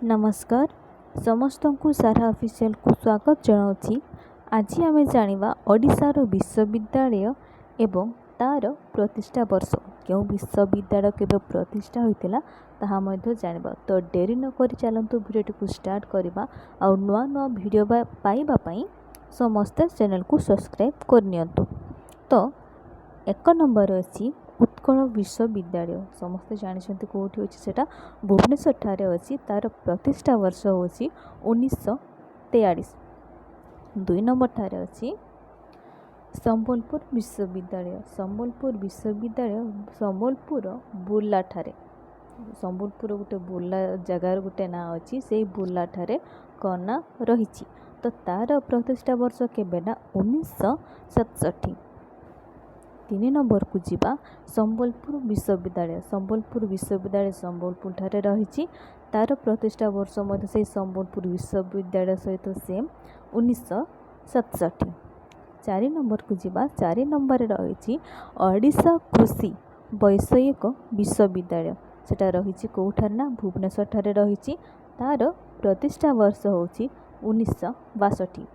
नमस्कार समस्त को सारा ऑफिशियल को स्वागत जनाऊँगी। आज आम जाना ओडिशार विश्वविद्यालय एवं तार प्रतिष्ठा वर्ष क्यों विश्वविद्यालय केवे प्रतिष्ठा होता ताहा जाना। तो डेरी नक चलतु भिडियो को स्टार्ट करवा और नुआ नुआ भिडियो पाइबापी समस्ते चैनल को सब्सक्राइब करनी। तो एक नंबर अच्छी उत्कल विश्वविद्यालय समस्ते जानते कौटी अच्छी से भुवनेश्वर ठारे अच्छी तार प्रतिष्ठा वर्ष हूँ 1943। दुई नंबर ठारे अच्छी संबलपुर विश्वविद्यालय संबलपुर बुर्ला ठारे संबलपुर गोटे बुर्ला जगार गोटे ना अच्छी से बुर्ला ठारे कना रही। तो तार प्रतिष्ठा वर्ष केबे ना 1967। तीन नंबर को जीवा संबलपुर विश्वविद्यालय संबलपुर ठारे रही। तार प्रतिष्ठा वर्ष से संबलपुर विश्वविद्यालय सहित सेम 1967। चार नंबर को जीवा चार नंबर रही ओडिशा कृषि वैषयिक विश्वविद्यालय सेटा रही कौठार ना भुवनेश्वर ठारे रही। तार प्रतिष्ठा वर्ष हूँ 1962।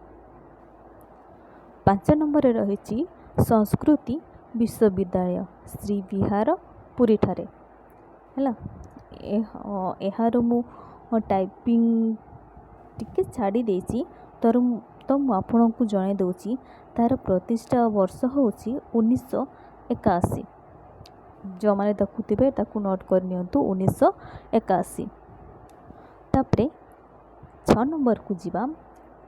पांच नंबर रही संस्कृति विश्वविद्यालय श्री विहार पुरी ठारे है। यार मु टाइपिंग टिके छाड़ी देछि तो आपन को जणे दउछि तार प्रतिष्ठा वर्ष हूँ 1981। जो मैंने देखुवे ताकू नोट कर नियंतु 1981। तापरे 6 नंबर को जीवा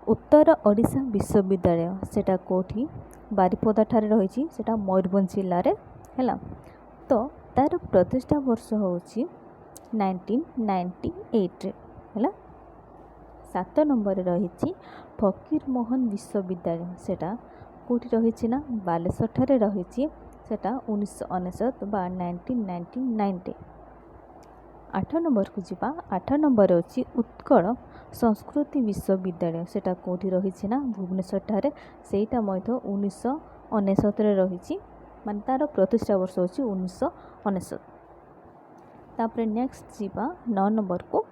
उत्तर ओडिशा विश्वविद्यालय सेटा कोठी बारिपदा ठारे रही सेटा मयूरभंज जिले में है। तो तार प्रतिष्ठा वर्ष हूँ 1998 है। 7 नंबर रही फकीर मोहन विश्वविद्यालय सेटा कोठी रही ना बालेश्वर ठारे रही सेटा 1999 बा 1999। 8 नंबर को जीवा 8 नंबर अच्छी उत्कल संस्कृति विश्वविद्यालय सेटा कोठी रही ना भुवनेश्वर ठारे सेटा 1999 रही मान तार प्रतिष्ठा वर्ष हूँ 1999। तापर नेक्स्ट जीवा 9 नंबर को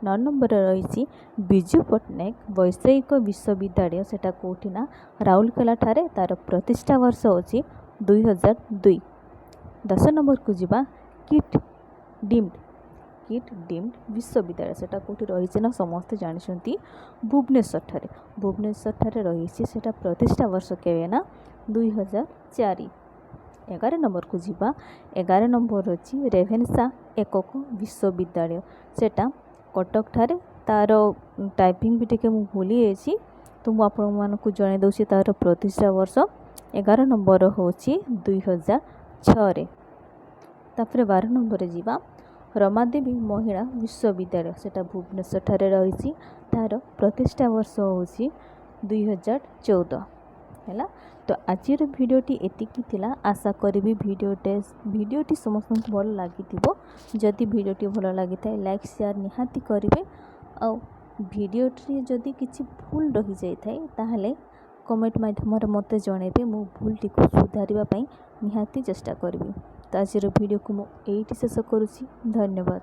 9 नंबर रही विजु पट्टनायक वैषयिक विश्वविद्यालय सेटा कोठी ना राउरकेला ठारे तार प्रतिष्ठा वर्ष हूँ 2002। 10 नंबर को जीवा किट डीम्ड विश्वविद्यालय सेटा कोठी रही ना समस्ते जानते भुवनेश्वर ठारे रही सेटा प्रतिष्ठा वर्ष केवे ना 2004। 11 नंबर को जीवा 11 नंबर अच्छी रेभेन्सा एकक विश्वविद्यालय सेटा कटक ठारे तार टाइपिंग भी टिके मु भूली जाइए तो मुझे आपण को जणे दउछि तार प्रतिष्ठा वर्ष 11 नंबर हूँ 2006। तापर 12 नंबर जीवा रमादेवी महिला विश्वविद्यालय सेटा भुवनेश्वर ठारे रही तार प्रतिष्ठा वर्ष हूँ 2014 है। तो आज भिडियोटी एतिकी थिला आशा करी भिडियोटी समस्त को भल लगी। जदि भिडियोटी भल लगी था लाइक शेयर निहाती करेंगे और भिडियोटी जदि किसी भूल रही जाए ताहले कमेंट माध्यम मत जनइबे मु भूलटी को सुधारिबा पई निहाती चेष्टा करी। तो आज भिडियो को मुझे शेष करुँची। धन्यवाद।